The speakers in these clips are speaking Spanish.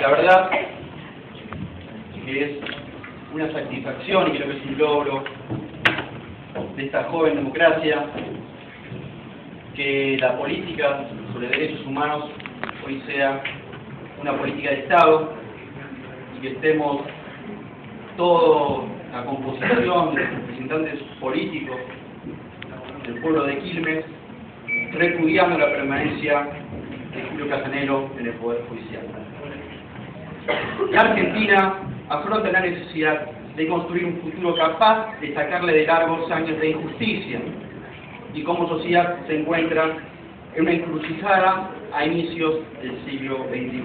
La verdad que es una satisfacción y creo que es un logro de esta joven democracia que la política sobre derechos humanos hoy sea una política de Estado y que estemos toda la composición de los representantes políticos del pueblo de Quilmes repudiando la permanencia de Julio Casanelo en el Poder Judicial. La Argentina afronta la necesidad de construir un futuro capaz de sacarle de largos años de injusticia y como sociedad se encuentra en una encrucijada a inicios del siglo XXI.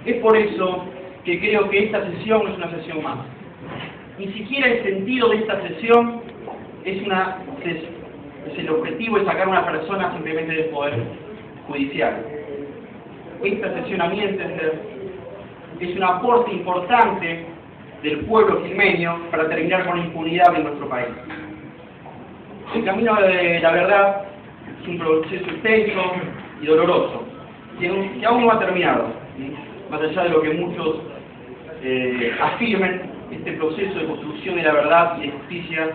Es por eso que creo que esta sesión no es una sesión más. Ni siquiera el sentido de esta sesión es el objetivo de sacar a una persona simplemente del Poder Judicial. Esta sesión, a mi entender, es un aporte importante del pueblo quilmeño para terminar con la impunidad de nuestro país. El camino de la verdad es un proceso extenso y doloroso, que aún no ha terminado. Más allá de lo que muchos afirmen, este proceso de construcción de la verdad y de justicia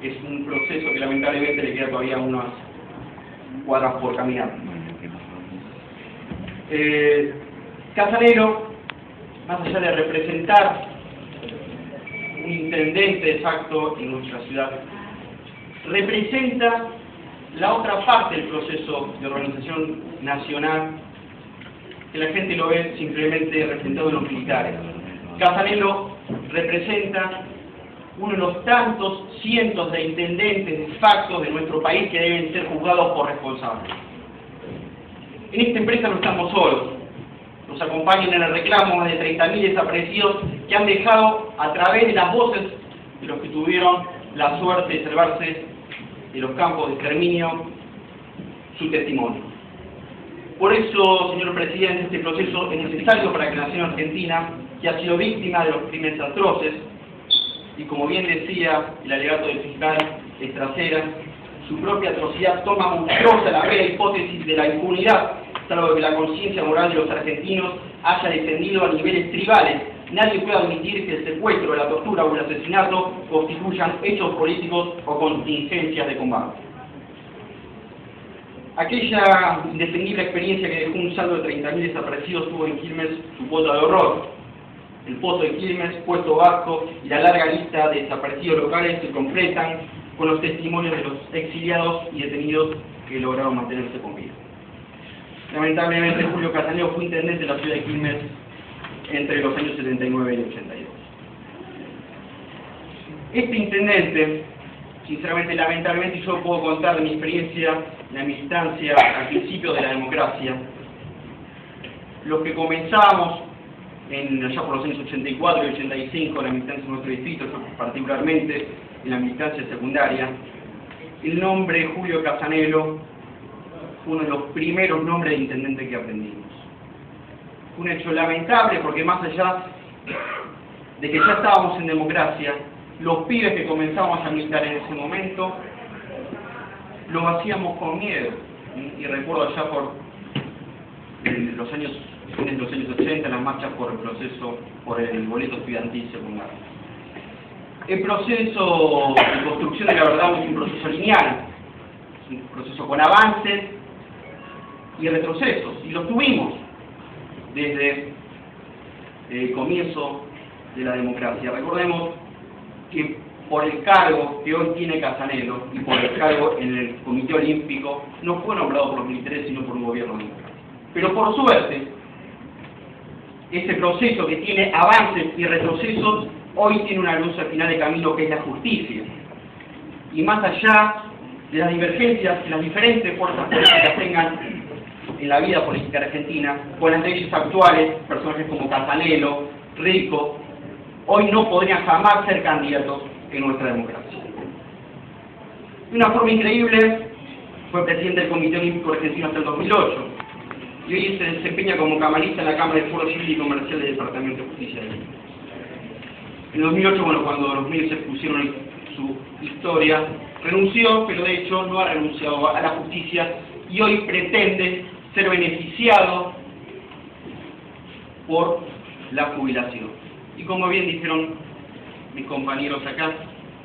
es un proceso que lamentablemente le queda todavía unas cuadras por caminar. Casanelo, más allá de representar un intendente de facto en nuestra ciudad, representa la otra parte del proceso de organización nacional, que la gente lo ve simplemente representado en los militares. Casanelo representa uno de los tantos cientos de intendentes de facto de nuestro país que deben ser juzgados por responsables. En esta empresa no estamos solos. Nos acompañan en el reclamo de 30.000 desaparecidos que han dejado a través de las voces de los que tuvieron la suerte de salvarse de los campos de exterminio su testimonio. Por eso, señor presidente, este proceso es necesario para que la nación argentina, que ha sido víctima de los crímenes atroces, y como bien decía el alegato del fiscal Estracera, su propia atrocidad toma monstruosa la mera hipótesis de la impunidad, salvo que la conciencia moral de los argentinos haya descendido a niveles tribales. Nadie puede admitir que el secuestro, la tortura o el asesinato constituyan hechos políticos o contingencias de combate. Aquella indefinible experiencia que dejó un saldo de 30.000 desaparecidos tuvo en Quilmes su cuota de horror. El Pozo de Quilmes, Puerto Vasco y la larga lista de desaparecidos locales se completan con los testimonios de los exiliados y detenidos que lograron mantenerse con vida. Lamentablemente, Julio Casanelo fue intendente de la ciudad de Quilmes entre los años 79 y 82. Este intendente, sinceramente, lamentablemente, yo puedo contar de mi experiencia en la militancia al principio de la democracia. Los que comenzamos allá por los años 84 y 85 la militancia en nuestro distrito, particularmente en la militancia secundaria, el nombre Julio Casanelo fue uno de los primeros nombres de intendente que aprendimos. Fue un hecho lamentable porque más allá de que ya estábamos en democracia, los pibes que comenzamos a militar en ese momento lo hacíamos con miedo. Y recuerdo allá por los años 80, las marchas por el proceso, por el boleto estudiantil secundario. El proceso de construcción de la verdad es un proceso lineal, es un proceso con avances y retrocesos, y los tuvimos desde el comienzo de la democracia. Recordemos que por el cargo que hoy tiene Casanelo y por el cargo en el Comité Olímpico no fue nombrado por los militares sino por un gobierno democrático. Pero por suerte, ese proceso que tiene avances y retrocesos hoy tiene una luz al final de camino que es la justicia. Y más allá de las divergencias que las diferentes fuerzas políticas tengan en la vida política argentina, con las leyes actuales, personajes como Casanelo, Rico, hoy no podrían jamás ser candidatos en nuestra democracia. De una forma increíble, fue presidente del Comité Olímpico Argentino hasta el 2008, y hoy se desempeña como camarista en la Cámara de Foro Civil y Comercial del Departamento de Justicia. En 2008, cuando los medios se pusieron su historia, renunció, pero de hecho no ha renunciado a la justicia y hoy pretende ser beneficiado por la jubilación. Y como bien dijeron mis compañeros acá,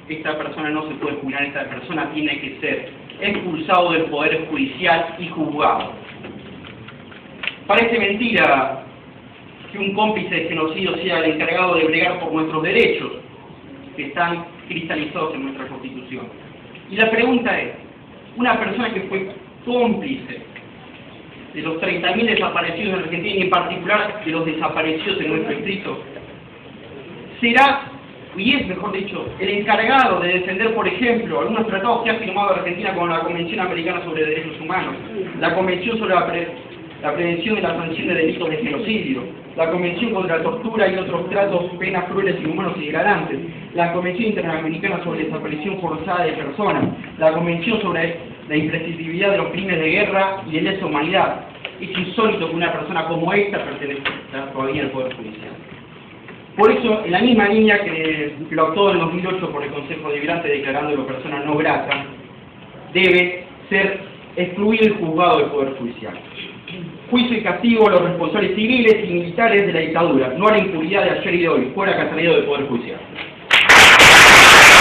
esta persona no se puede jubilar, esta persona tiene que ser expulsado del Poder Judicial y juzgado. Parece mentira que un cómplice de genocidio sea el encargado de bregar por nuestros derechos, que están cristalizados en nuestra Constitución. Y la pregunta es, una persona que fue cómplice de los 30.000 desaparecidos en Argentina y en particular de los desaparecidos en nuestro distrito, será, y es mejor dicho, el encargado de defender, por ejemplo, algunos tratados que ha firmado Argentina como la Convención Americana sobre Derechos Humanos, la Convención sobre la Prevención y la Sanción de Delitos de Genocidio, la Convención contra la Tortura y otros tratos, penas crueles, inhumanos y degradantes, la Convención Interamericana sobre Desaparición Forzada de Personas, la Convención sobre la imprescriptibilidad de los crímenes de guerra y de lesa humanidad. Es insólito que una persona como esta pertenezca todavía al Poder Judicial. Por eso, en la misma línea que lo optó en 2008 por el Consejo Deliberante declarándolo persona no grata, debe ser excluido y juzgado del Poder Judicial. Juicio y castigo a los responsables civiles y militares de la dictadura, no a la impunidad de ayer y de hoy, fuera Castaneda del Poder Judicial.